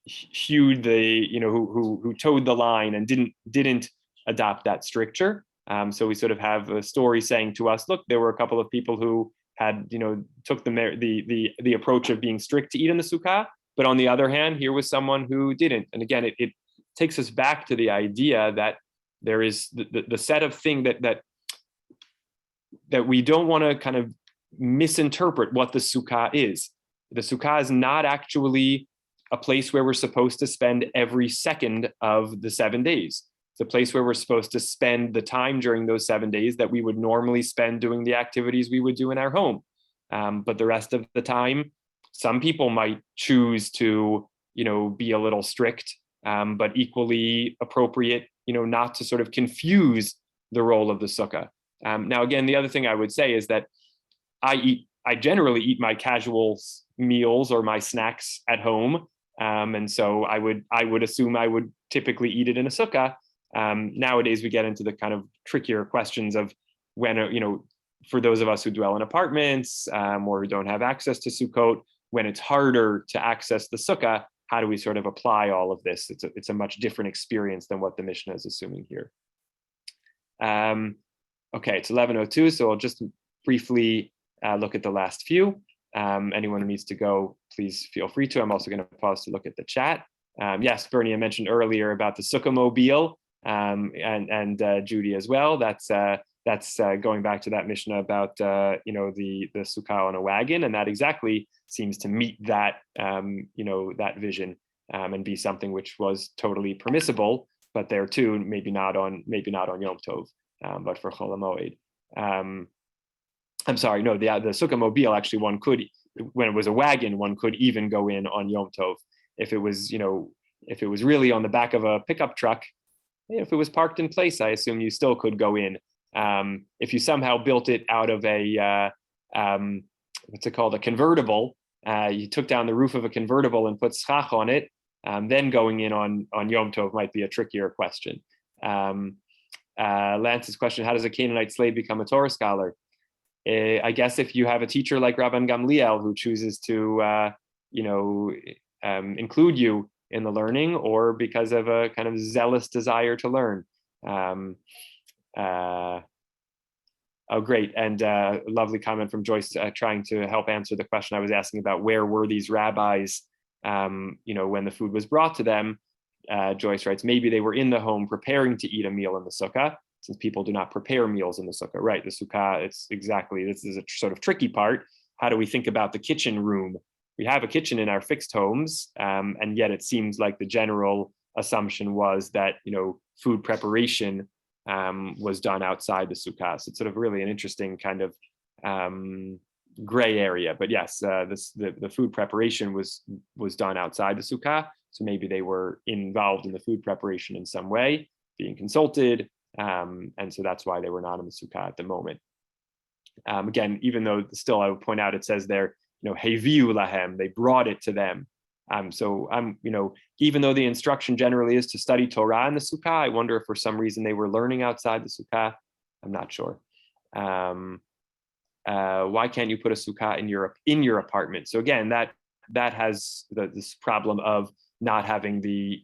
hewed who towed the line and didn't adopt that stricture. So we sort of have a story saying to us, look, there were a couple of people who had took the approach of being strict to eat in the sukkah, but on the other hand, here was someone who didn't. And again, it takes us back to the idea that there is the set of thing that we don't want to kind of misinterpret what the sukkah is. The sukkah is not actually a place where we're supposed to spend every second of the 7 days. It's a place where we're supposed to spend the time during those 7 days that we would normally spend doing the activities we would do in our home. But the rest of the time, some people might choose to, be a little strict, but equally appropriate, not to sort of confuse the role of the sukkah. Now, again, the other thing I would say is that I generally eat my casual meals or my snacks at home. And so I would assume I would typically eat it in a sukkah. Nowadays, we get into the kind of trickier questions of when, for those of us who dwell in apartments or who don't have access to Sukkot, when it's harder to access the sukkah, how do we sort of apply all of this? It's a much different experience than what the Mishnah is assuming here. Okay, it's 11:02, so I'll just briefly look at the last few. Anyone who needs to go, please feel free to. I'm also going to pause to look at the chat. Yes, Bernie, I mentioned earlier about the Sukkah mobile, and Judy as well. That's going back to that Mishnah about the Sukkah on a wagon, and that exactly seems to meet that that vision and be something which was totally permissible, but there too maybe not on Yom Tov, but for Chol HaMoed. I'm sorry, no, the Sukkah mobile, actually one could, when it was a wagon, one could even go in on Yom Tov. If it was really on the back of a pickup truck, if it was parked in place, I assume you still could go in. If you somehow built it out of a, what's it called, a convertible, you took down the roof of a convertible and put schach on it, then going in on Yom Tov might be a trickier question. Lance's question, how does a Canaanite slave become a Torah scholar? I guess if you have a teacher like Rabban Gamliel who chooses to, include you in the learning, or because of a kind of zealous desire to learn. Oh, great. And lovely comment from Joyce trying to help answer the question I was asking about where were these rabbis, when the food was brought to them. Joyce writes, maybe they were in the home preparing to eat a meal in the sukkah, since people do not prepare meals in the sukkah, right? The sukkah, this is a sort of tricky part. How do we think about the kitchen room? we have a kitchen in our fixed homes, and yet it seems like the general assumption was that, food preparation was done outside the sukkah. So it's sort of really an interesting kind of gray area. But yes, the food preparation was done outside the sukkah. So maybe they were involved in the food preparation in some way, being consulted. And so that's why they were not in the sukkah at the moment. Again, even though still I would point out, it says there, heviu lahem, they brought it to them. Even though the instruction generally is to study Torah in the sukkah, I wonder if for some reason they were learning outside the sukkah. I'm not sure. Why can't you put a sukkah in your apartment? So again, that has this problem of not having the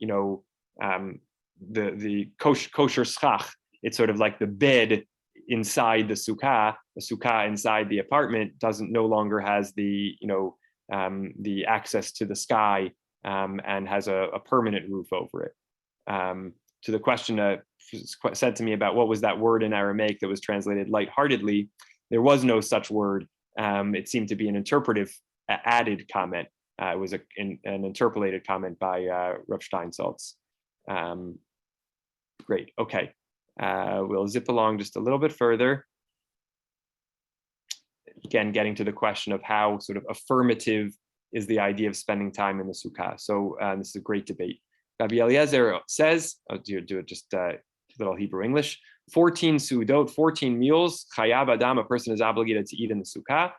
kosher schach. It's sort of like the bed inside the sukkah inside the apartment no longer has the access to the sky and has a permanent roof over it. To the question said to me about what was that word in Aramaic that was translated lightheartedly, there was no such word. It seemed to be an interpretive added comment. It was an interpolated comment by Rav Steinsaltz. Great, okay. We'll zip along just a little bit further. Again, getting to the question of how sort of affirmative is the idea of spending time in the sukkah. So this is a great debate. Rabbi Eliezer says, I'll do it just little Hebrew English, 14 su'udot, 14 meals, chayav adam, a person is obligated to eat in the sukkah,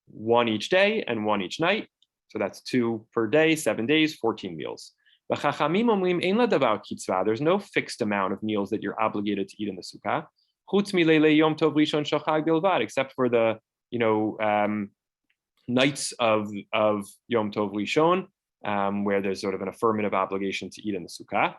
1 each day and 1 each night. So that's 2 per day, 7 days, 14 meals. There's no fixed amount of meals that you're obligated to eat in the sukkah, except for the nights of Yom Tov Rishon, where there's sort of an affirmative obligation to eat in the sukkah.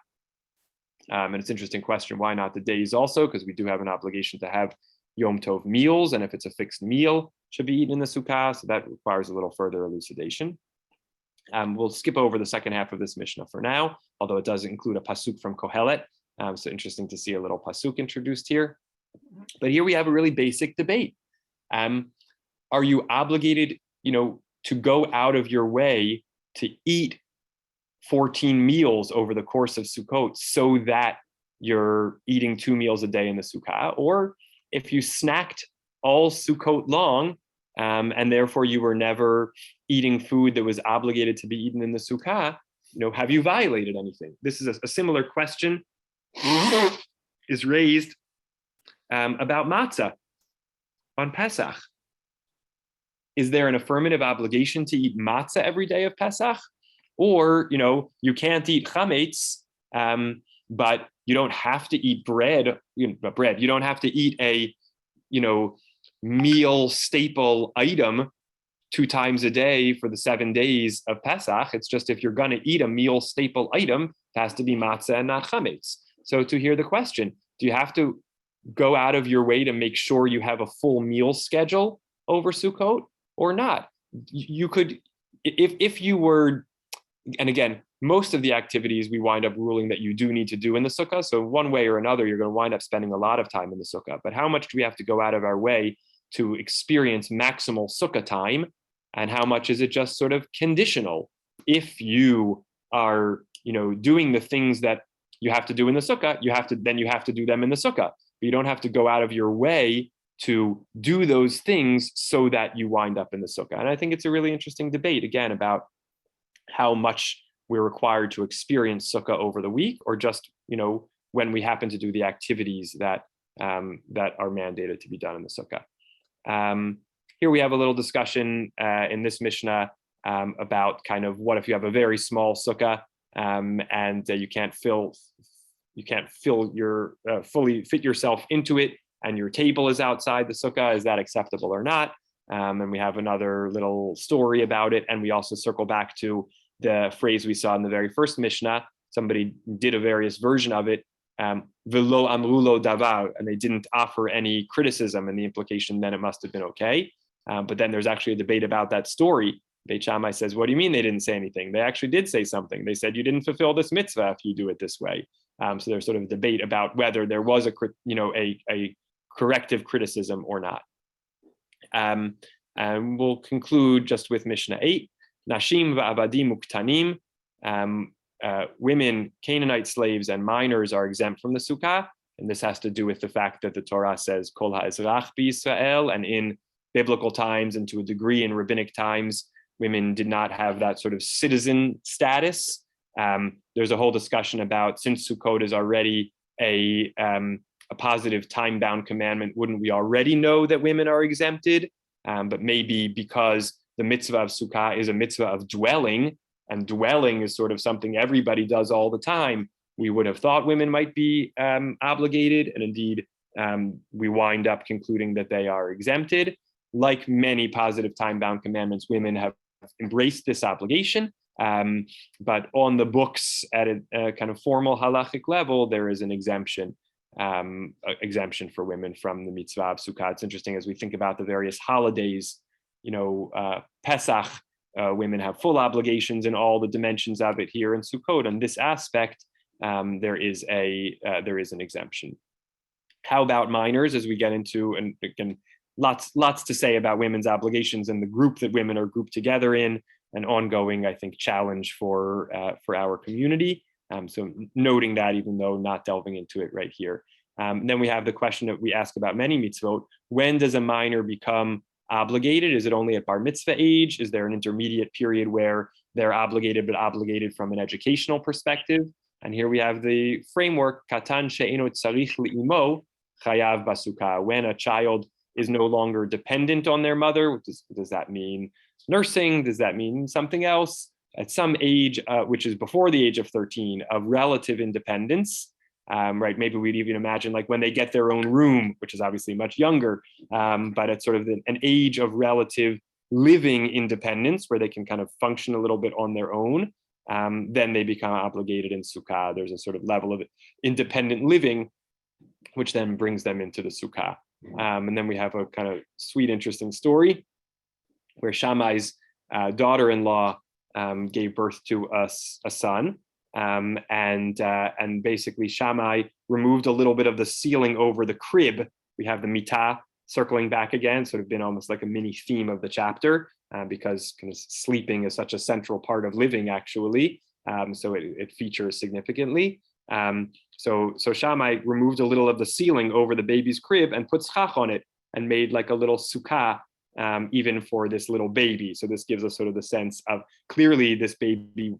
And it's an interesting question, why not the days also? Because we do have an obligation to have Yom Tov meals, and if it's a fixed meal, it should be eaten in the sukkah, so that requires a little further elucidation. We'll skip over the second half of this Mishnah for now, although it does include a pasuk from Kohelet. So interesting to see a little pasuk introduced here. But here we have a really basic debate. Are you obligated, to go out of your way to eat 14 meals over the course of Sukkot so that you're eating 2 meals a day in the sukkah? Or if you snacked all Sukkot long, and therefore you were never eating food that was obligated to be eaten in the sukkah, have you violated anything? This is a similar question is raised about matzah on Pesach. Is there an affirmative obligation to eat matzah every day of Pesach? Or, you can't eat chametz, but you don't have to eat bread. You don't have to eat a, meal staple item 2 times a day for the 7 days of Pesach. It's just if you're going to eat a meal staple item, it has to be matzah and not chametz. So to hear the question, do you have to go out of your way to make sure you have a full meal schedule over Sukkot or not? You could, if you were, and again, most of the activities we wind up ruling that you do need to do in the sukkah. So one way or another, you're going to wind up spending a lot of time in the sukkah. But how much do we have to go out of our way to experience maximal sukkah time? And how much is it just sort of conditional? If you are, doing the things that you have to do in the sukkah, you have to do them in the sukkah. But you don't have to go out of your way to do those things so that you wind up in the sukkah. And I think it's a really interesting debate, again, about how much we're required to experience sukkah over the week, or just, when we happen to do the activities that that are mandated to be done in the sukkah. Here we have a little discussion in this Mishnah about kind of what if you have a very small sukkah and you can't fully fit yourself into it, and your table is outside the sukkah. Is that acceptable or not? And we have another little story about it, and we also circle back to the phrase we saw in the very first Mishnah. Somebody did a various version of it, velo amrulo davar, and they didn't offer any criticism, and the implication then it must have been okay. But then there's actually a debate about that story. Beit Shammai says, what do you mean they didn't say anything? They actually did say something. They said, you didn't fulfill this mitzvah if you do it this way. So there's sort of a debate about whether there was a corrective criticism or not. And we'll conclude just with Mishnah 8. Nashim va'abadim uktanim. Women, Canaanite slaves, and minors are exempt from the Sukkah. And this has to do with the fact that the Torah says, Kol ha'ezrach b'Yisrael, and in biblical times and to a degree in rabbinic times, women did not have that sort of citizen status. There's a whole discussion about, since Sukkot is already a positive time-bound commandment, wouldn't we already know that women are exempted? But maybe because the mitzvah of Sukkah is a mitzvah of dwelling, and dwelling is sort of something everybody does all the time, we would have thought women might be obligated, and indeed we wind up concluding that they are exempted. Like many positive time-bound commandments, women have embraced this obligation, but on the books at a kind of formal halachic level, there is an exemption for women from the mitzvah of Sukkah. It's interesting as we think about the various holidays, Pesach, women have full obligations in all the dimensions of it. Here in Sukkot, on this aspect, there is an exemption. How about minors, as we get into, and again, lots to say about women's obligations and the group that women are grouped together in, an ongoing, I think, challenge for our community. So noting that, even though not delving into it right here. Then we have the question that we ask about many mitzvot: when does a minor become obligated? Is it only at bar mitzvah age? Is there an intermediate period where they're obligated, but obligated from an educational perspective? And here we have the framework: katan she'eno tzarich li'imo chayav basukah. When a child is no longer dependent on their mother, does that mean nursing? Does that mean something else? At some age, which is before the age of 13, of relative independence, right? Maybe we'd even imagine like when they get their own room, which is obviously much younger, but at sort of an age of relative living independence where they can kind of function a little bit on their own, then they become obligated in Sukkah. There's a sort of level of independent living, which then brings them into the Sukkah. And then we have a kind of sweet, interesting story where Shammai's daughter-in-law gave birth to a son, and basically Shammai removed a little bit of the ceiling over the crib. We have the mitah circling back again, sort of been almost like a mini theme of the chapter, because kind of sleeping is such a central part of living, actually. So it features significantly. So Shammai removed a little of the ceiling over the baby's crib and put schach on it and made like a little sukkah, even for this little baby. So this gives us sort of the sense of clearly this baby,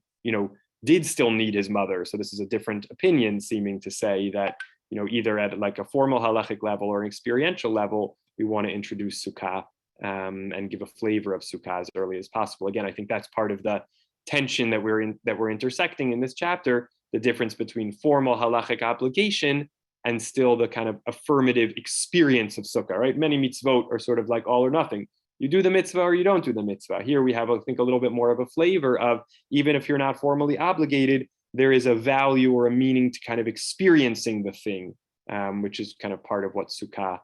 did still need his mother. So this is a different opinion seeming to say that, either at like a formal halachic level or an experiential level, we want to introduce sukkah and give a flavor of sukkah as early as possible. Again, I think that's part of the tension that we're intersecting in this chapter, the difference between formal halachic obligation and still the kind of affirmative experience of sukkah, right? Many mitzvot are sort of like all or nothing. You do the mitzvah or you don't do the mitzvah. Here we have, I think, a little bit more of a flavor of, even if you're not formally obligated, there is a value or a meaning to kind of experiencing the thing, which is kind of part of what sukkah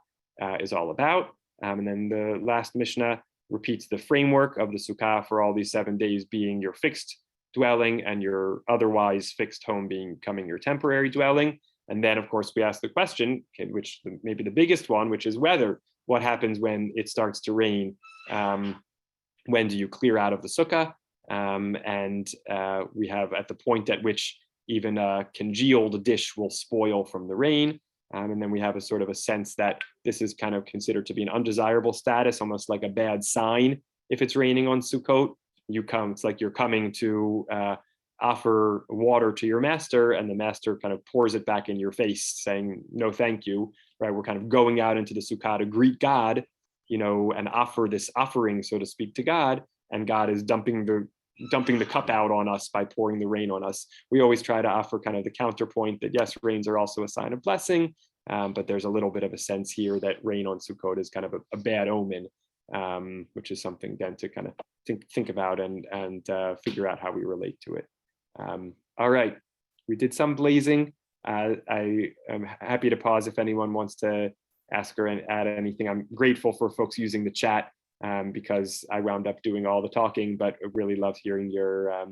is all about. And then the last Mishnah repeats the framework of the sukkah for all these 7 days being your fixed dwelling and your otherwise fixed home becoming your temporary dwelling. And then, of course, we ask the question, which maybe the biggest one, which is weather. What happens when it starts to rain? When do you clear out of the sukkah? And we have at the point at which even a congealed dish will spoil from the rain. And then we have a sort of a sense that this is kind of considered to be an undesirable status, almost like a bad sign. If it's raining on Sukkot, it's like you're coming to offer water to your master, and the master kind of pours it back in your face saying, no, thank you, right? We're kind of going out into the Sukkah to greet God, and offer this offering, so to speak, to God, and God is dumping the cup out on us by pouring the rain on us. We always try to offer kind of the counterpoint that yes, rains are also a sign of blessing, but there's a little bit of a sense here that rain on Sukkot is kind of a bad omen, which is something then to kind of think about and figure out how we relate to it. All right, we did some blazing. I am happy to pause if anyone wants to ask or add anything. I'm grateful for folks using the chat because I wound up doing all the talking, but I really love hearing your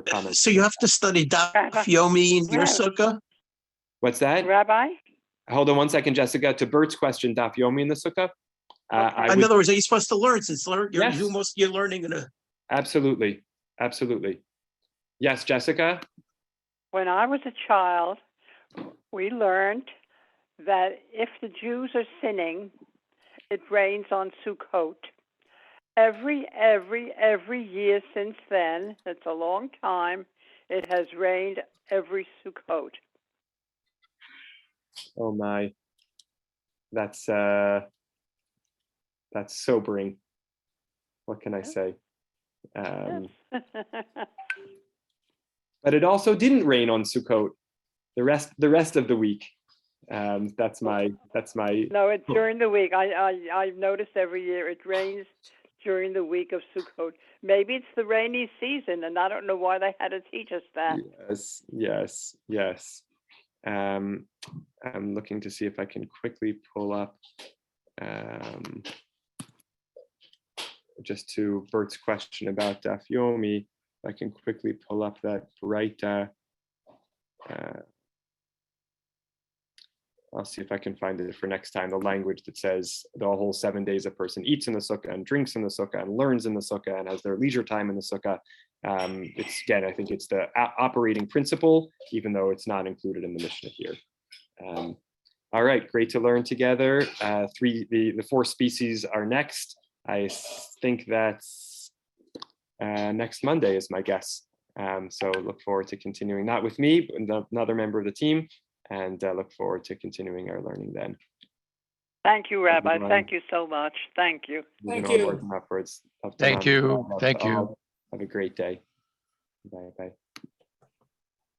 comments. So you have to study Daf Yomi in your sukkah? What's that? Rabbi? Hold on one second, Jessica. To Bert's question, Daf Yomi in the sukkah? In other words, are you supposed to learn since Yes. you're learning in a Absolutely. Absolutely. Yes, Jessica? When I was a child, we learned that if the Jews are sinning, it rains on Sukkot. Every year since then, it's a long time, it has rained every Sukkot. Oh my. That's sobering. What can I say? But it also didn't rain on Sukkot the rest of the week. That's my No, it's during the week. I've noticed every year it rains during the week of Sukkot. Maybe it's the rainy season, and I don't know why they had to teach us that. yes. I'm looking to see if I can quickly pull up just to Bert's question about Daf Yomi. I can quickly pull up that Braita. I'll see if I can find it for next time. The language that says the whole 7 days a person eats in the sukkah and drinks in the sukkah and learns in the sukkah and has their leisure time in the sukkah. It's again, I think it's the operating principle, even though it's not included in the Mishnah here. All right, great to learn together. The 4 species are next. I think that's next Monday is my guess. So look forward to continuing that with me, another member of the team, and look forward to continuing our learning then. Thank you, Rabbi. Thank you so much. Thank you. Thank you. Upwards. Thank you. Thank you. Have a great day. Bye.